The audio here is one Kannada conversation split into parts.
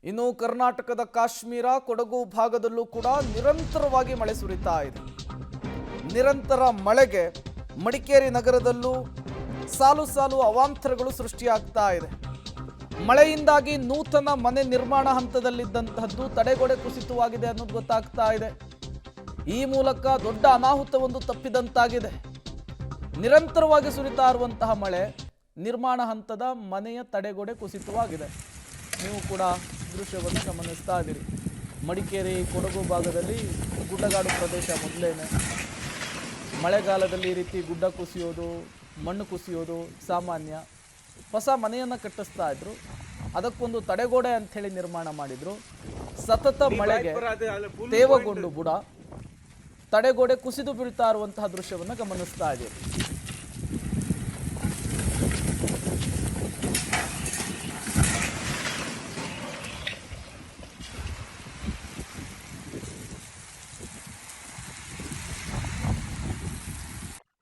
ಇನ್ನು ಕರ್ನಾಟಕದ ಕಾಶ್ಮೀರ ಕೊಡಗು ಭಾಗದಲ್ಲೂ ಕೂಡ ನಿರಂತರವಾಗಿ ಮಳೆ ಸುರಿತಾ ಇದೆ. ನಿರಂತರ ಮಳೆಗೆ ಮಡಿಕೇರಿ ನಗರದಲ್ಲೂ ಸಾಲು ಸಾಲು ಅವಾಂತರಗಳು ಸೃಷ್ಟಿಯಾಗ್ತಾ ಇದೆ. ಮಳೆಯಿಂದಾಗಿ ನೂತನ ಮನೆ ನಿರ್ಮಾಣ ಹಂತದಲ್ಲಿದ್ದಂತಹದ್ದು ತಡೆಗೋಡೆ ಕುಸಿತವಾಗಿದೆ ಅನ್ನೋದು ಗೊತ್ತಾಗ್ತಾ ಇದೆ. ಈ ಮೂಲಕ ದೊಡ್ಡ ಅನಾಹುತವೊಂದು ತಪ್ಪಿದಂತಾಗಿದೆ. ನಿರಂತರವಾಗಿ ಸುರಿತಾ ಇರುವಂತಹ ಮಳೆ ನಿರ್ಮಾಣ ಹಂತದ ಮನೆಯ ತಡೆಗೋಡೆ ಕುಸಿತವಾಗಿದೆ. ನೀವು ಕೂಡ ದೃಶ್ಯವನ್ನು ಗಮನಿಸ್ತಾ ಇದ್ದೀರಿ. ಮಡಿಕೇರಿ ಕೊಡಗು ಭಾಗದಲ್ಲಿ ಗುಡ್ಡಗಾಡು ಪ್ರದೇಶ ಮೊದಲೇನೆ. ಮಳೆಗಾಲದಲ್ಲಿ ಈ ರೀತಿ ಗುಡ್ಡ ಕುಸಿಯೋದು, ಮಣ್ಣು ಕುಸಿಯೋದು ಸಾಮಾನ್ಯ. ಹೊಸ ಮನೆಯನ್ನು ಕಟ್ಟಿಸ್ತಾ ಇದ್ರು, ಅದಕ್ಕೊಂದು ತಡೆಗೋಡೆ ಅಂಥೇಳಿ ನಿರ್ಮಾಣ ಮಾಡಿದ್ರು. ಸತತ ಮಳೆಗೆ ತೇವಗೊಂಡು ಬುಡ ತಡೆಗೋಡೆ ಕುಸಿದು ಬೀಳ್ತಾ ಇರುವಂತಹ ದೃಶ್ಯವನ್ನು ಗಮನಿಸ್ತಾ ಇದ್ದೀರಿ.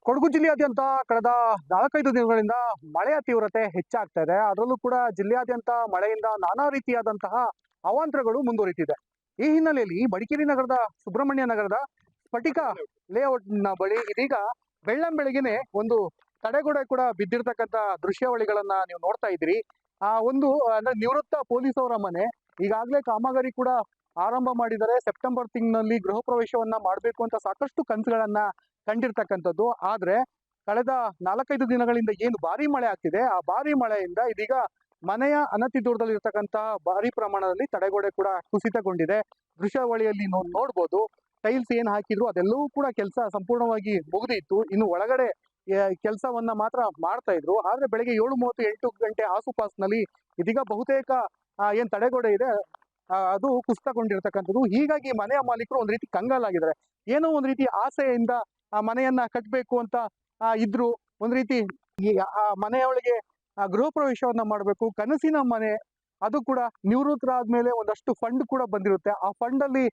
ಕೊಡಗು ಜಿಲ್ಲೆಯಾದ್ಯಂತ ಕಳೆದ 4-5 ದಿನಗಳಿಂದ ಮಳೆಯ ತೀವ್ರತೆ ಹೆಚ್ಚಾಗ್ತಾ ಇದೆ. ಅದರಲ್ಲೂ ಕೂಡ ಜಿಲ್ಲೆಯಾದ್ಯಂತ ಮಳೆಯಿಂದ ನಾನಾ ರೀತಿಯಾದಂತಹ ಅವಾಂತರಗಳು ಮುಂದುವರಿತಿದೆ. ಈ ಹಿನ್ನೆಲೆಯಲ್ಲಿ ಮಡಿಕೇರಿ ನಗರದ ಸುಬ್ರಹ್ಮಣ್ಯ ನಗರದ ಸ್ಫಟಿಕ ಲೇಔಟ್ನ ಬಳಿ ಇದೀಗ ಬೆಳ್ಳಂಬೆಳಗ್ಗೆನೆ ಒಂದು ತಡೆಗೋಡೆ ಕೂಡ ಬಿದ್ದಿರ್ತಕ್ಕಂಥ ದೃಶ್ಯಾವಳಿಗಳನ್ನ ನೀವು ನೋಡ್ತಾ ಇದ್ದೀರಿ. ಒಂದು ಅಂದ್ರೆ ನಿವೃತ್ತ ಪೊಲೀಸ್ ಅವರ ಮನೆ. ಈಗಾಗಲೇ ಕಾಮಗಾರಿ ಕೂಡ ಆರಂಭ ಮಾಡಿದರೆ ಸೆಪ್ಟೆಂಬರ್ ತಿಂಗಳಲ್ಲಿ ಗೃಹ ಪ್ರವೇಶವನ್ನ ಮಾಡಬೇಕು ಅಂತ ಸಾಕಷ್ಟು ಕನಸುಗಳನ್ನ ಕಂಡಿರ್ತಕ್ಕಂಥದ್ದು. ಆದ್ರೆ ಕಳೆದ 4-5 ದಿನಗಳಿಂದ ಏನು ಭಾರಿ ಮಳೆ ಆಗ್ತಿದೆ, ಆ ಭಾರಿ ಮಳೆಯಿಂದ ಇದೀಗ ಮನೆಯ ಅನತಿ ದೂರದಲ್ಲಿ ಇರ್ತಕ್ಕಂತಹ ಭಾರಿ ಪ್ರಮಾಣದಲ್ಲಿ ತಡೆಗೋಡೆ ಕೂಡ ಕುಸಿತಗೊಂಡಿದೆ. ದೃಶ್ಯಾವಳಿಯಲ್ಲಿ ನೋಡ್ಬೋದು. ಟೈಲ್ಸ್ ಏನ್ ಹಾಕಿದ್ರು ಅದೆಲ್ಲವೂ ಕೂಡ ಕೆಲಸ ಸಂಪೂರ್ಣವಾಗಿ ಮುಗಿದಿತ್ತು. ಇನ್ನು ಒಳಗಡೆ ಕೆಲಸವನ್ನ ಮಾತ್ರ ಮಾಡ್ತಾ ಇದ್ರು. ಆದ್ರೆ ಬೆಳಗ್ಗೆ 7:30-8 ಗಂಟೆ ಆಸುಪಾಸಿನಲ್ಲಿ ಇದೀಗ ಬಹುತೇಕ ಏನ್ ತಡೆಗೋಡೆ ಇದೆ ಅದು ಕುಸಿತಗೊಂಡಿರ್ತಕ್ಕಂಥದ್ದು. ಹೀಗಾಗಿ ಮನೆಯ ಮಾಲೀಕರು ಒಂದ್ ರೀತಿ ಕಂಗಾಲಾಗಿದ್ದಾರೆ. ಏನೋ ಒಂದ್ ರೀತಿ ಆಸೆಯಿಂದ ಆ ಮನೆಯನ್ನ ಕಟ್ಟಬೇಕು ಅಂತ ಇದ್ರು. ಒಂದ್ ರೀತಿ ಆ ಮನೆಯೊಳಗೆ ಗೃಹ ಪ್ರವೇಶವನ್ನ ಮಾಡಬೇಕು, ಕನಸಿನ ಮನೆ. ಅದು ಕೂಡ ನಿವೃತ್ತರಾದ್ಮೇಲೆ ಒಂದಷ್ಟು ಫಂಡ್ ಕೂಡ ಬಂದಿರುತ್ತೆ. ಆ ಫಂಡ್ ಅಲ್ಲಿ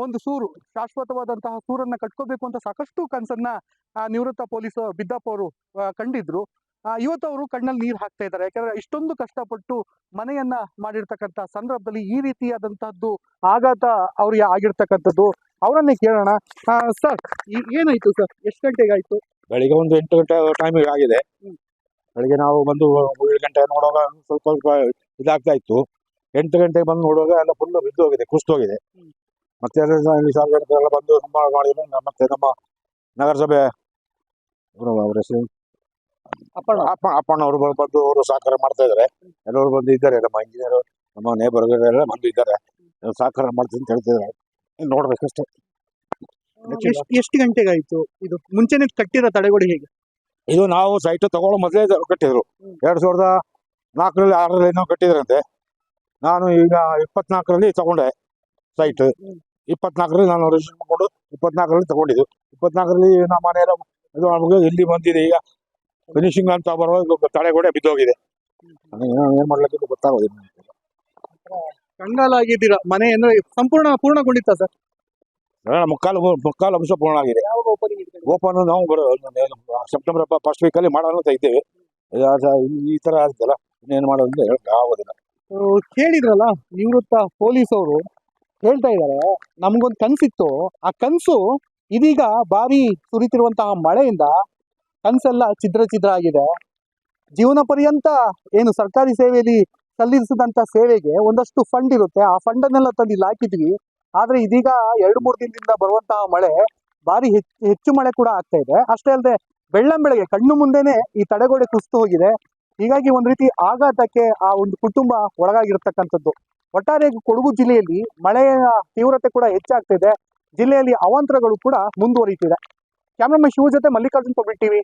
ಒಂದು ಸೂರು, ಶಾಶ್ವತವಾದಂತಹ ಸೂರನ್ನ ಕಟ್ಕೋಬೇಕು ಅಂತ ಸಾಕಷ್ಟು ಕನಸನ್ನ ನಿವೃತ್ತ ಪೊಲೀಸ್ ಬಿದ್ದಪ್ಪ ಅವರು ಕಂಡಿದ್ರು. ಇವತ್ತು ಅವರು ಕಣ್ಣಲ್ಲಿ ನೀರು ಹಾಕ್ತಾ ಇದ್ದಾರೆ. ಯಾಕಂದ್ರೆ ಇಷ್ಟೊಂದು ಕಷ್ಟಪಟ್ಟು ಮನೆಯನ್ನ ಮಾಡಿರ್ತಕ್ಕಂಥ ಸಂದರ್ಭದಲ್ಲಿ ಈ ರೀತಿಯಾದಂತಹದ್ದು ಆಘಾತ ಅವ್ರಿಗೆ ಆಗಿರ್ತಕ್ಕಂಥದ್ದು. ಅವರನ್ನೇ ಕೇಳೋಣ. ಸರ್, ಏನಾಯ್ತು ಸರ್? ಎಷ್ಟು ಗಂಟೆಗೆ ಆಯ್ತು? ಬೆಳಿಗ್ಗೆ ಒಂದು 8 ಗಂಟೆ ಟೈಮಿಗೆ ಆಗಿದೆ. ಬೆಳಿಗ್ಗೆ ನಾವು ಬಂದು 7 ಗಂಟೆ ನೋಡುವಾಗ ಸ್ವಲ್ಪ ಇದಾಗ್ತಾ ಇತ್ತು. 8 ಗಂಟೆಗೆ ಬಂದು ನೋಡುವಾಗ ಎಲ್ಲ ಫುಲ್ ಬಿದ್ದು ಹೋಗಿದೆ, ಕುಸಿದು ಹೋಗಿದೆ. ಮತ್ತೆ ಸಾರ್ವಜನಿಕರೆಲ್ಲ ಬಂದು ಮಾಡಿದ್ರು. ಮತ್ತೆ ನಮ್ಮ ನಗರಸಭೆ ಅವರ ಹೆಸರು ಅಪ್ಪಣ್ಣ ಅವರು ಬಂದು ಅವರು ಸಹಕಾರ ಮಾಡ್ತಾ ಇದ್ದಾರೆ. ಎಲ್ಲರೂ ಬಂದು ಇದ್ದಾರೆ, ನಮ್ಮ ಇಂಜಿನಿಯರ್, ನಮ್ಮ ನೇಬರ್ಗಳೆಲ್ಲ ಬಂದು ಇದ್ದಾರೆ, ಸಹಕಾರ ಮಾಡ್ತೀನಿ ಅಂತ ಹೇಳ್ತಿದ್ದಾರೆ. ನೋಡ್ಬೇಕಷ್ಟೇ. ಎಷ್ಟು ಗಂಟೆಗೆ ಆಯ್ತು ಇದು? ಮುಂಚೆನೆ ಕಟ್ಟಿರೋ ತಡೆಗೋಡೆ ಹೇಗೆ? ಇದು ನಾವು ಸೈಟ್ ತಗೊಳ್ಳೋ ಮೊದಲೇ ಕಟ್ಟಿದ್ರು. 2004ರಲ್ಲಿ 6ರಲ್ಲಿ ಏನೋ ಕಟ್ಟಿದ್ರಂತೆ. ನಾನು ಈಗ 24ರಲ್ಲಿ ತಗೊಂಡೆ ಸೈಟ್. 24ರಲ್ಲಿ ನಾನು ರಿಜಿಸ್ಟರ್ ಮಾಡ್ಕೊಂಡು 24ರಲ್ಲಿ ತಗೊಂಡಿದ್ದು. 24ರಲ್ಲಿ ನಮ್ಮ ಮನೆಯಲ್ಲ ಇದು ನಮಗೆ ಇಲ್ಲಿ ಬಂದಿದೆ. ಈಗ ಫಿನಿಶಿಂಗ್ ಅಂತ ಬರುವಾಗ ತಡೆಗೋಡೆ ಬಿದ್ದೋಗಿದೆ. ಏನ್ ಮಾಡ್ಲಿಕ್ಕೆ ಗೊತ್ತಾಗೋದಿಲ್ಲ. ಕಂಗಾಲಾಗಿದ್ದೀರಾ? ಮನೆ ಅಂದ್ರೆ ಪೂರ್ಣಗೊಂಡಿತ್ತ ಸರ್? ಮುಕ್ಕಾಲು ಅಂಶ ಪೂರ್ಣ ಆಗಿದೆ. ಓಪನ್ ನಾವು ಸೆಪ್ಟೆಂಬರ್ ಫಸ್ಟ್ ವೀಕಲ್ಲಿ ಮಾಡೋಣ ಅಂತ ಇದ್ದೇವೆ. ಈ ತರ ಆಗ್ತಲ್ಲ, ಇನ್ನೇನು ಮಾಡೋದು ಹೇಳಕ್ ಆಗೋದಿಲ್ಲ. ಕೇಳಿದ್ರಲ್ಲ, ನಿವೃತ್ತ ಪೊಲೀಸ್ ಅವರು ಹೇಳ್ತಾ ಇದ್ದಾರೆ, ನಮ್ಗೊಂದು ಕನ್ಸಿತ್ತು. ಆ ಕನ್ಸು ಇದೀಗ ಭಾರಿ ಸುರಿತಿರುವಂತಹ ಮಳೆಯಿಂದ ಕನ್ಸೆಲ್ಲ ಛಿದ್ರ ಆಗಿದೆ. ಜೀವನ ಪರ್ಯಂತ ಏನು ಸರ್ಕಾರಿ ಸೇವೆಯಲ್ಲಿ ಸಲ್ಲಿಸಿದಂತ ಸೇವೆಗೆ ಒಂದಷ್ಟು ಫಂಡ್ ಇರುತ್ತೆ. ಆ ಫಂಡ್ ಅನ್ನೆಲ್ಲ ತಂದು ಇಲ್ಲಿ ಹಾಕಿದ್ವಿ. ಆದ್ರೆ ಇದೀಗ 2-3 ದಿನದಿಂದ ಬರುವಂತಹ ಮಳೆ ಭಾರಿ ಹೆಚ್ಚು ಮಳೆ ಕೂಡ ಆಗ್ತಾ ಇದೆ. ಅಷ್ಟೇ ಅಲ್ಲದೆ ಬೆಳ್ಳಂಬೆಳಗ್ಗೆ ಕಣ್ಣು ಮುಂದೆನೆ ಈ ತಡೆಗೋಡೆ ಕುಸಿದು ಹೋಗಿದೆ. ಹೀಗಾಗಿ ಒಂದ್ ರೀತಿ ಆಘಾತಕ್ಕೆ ಆ ಒಂದು ಕುಟುಂಬ ಒಳಗಾಗಿರ್ತಕ್ಕಂಥದ್ದು. ಒಟ್ಟಾರೆ ಕೊಡಗು ಜಿಲ್ಲೆಯಲ್ಲಿ ಮಳೆಯ ತೀವ್ರತೆ ಕೂಡ ಹೆಚ್ಚಾಗ್ತಿದೆ. ಜಿಲ್ಲೆಯಲ್ಲಿ ಅವಾಂತರಗಳು ಕೂಡ ಮುಂದುವರಿತಿದೆ. ಕ್ಯಾಮರಾಮನ್ ಶಿವ ಜೊತೆ ಮಲ್ಲಿಕಾರ್ಜುನ್, ಪಬ್ಲಿಕ್ ಟಿವಿ.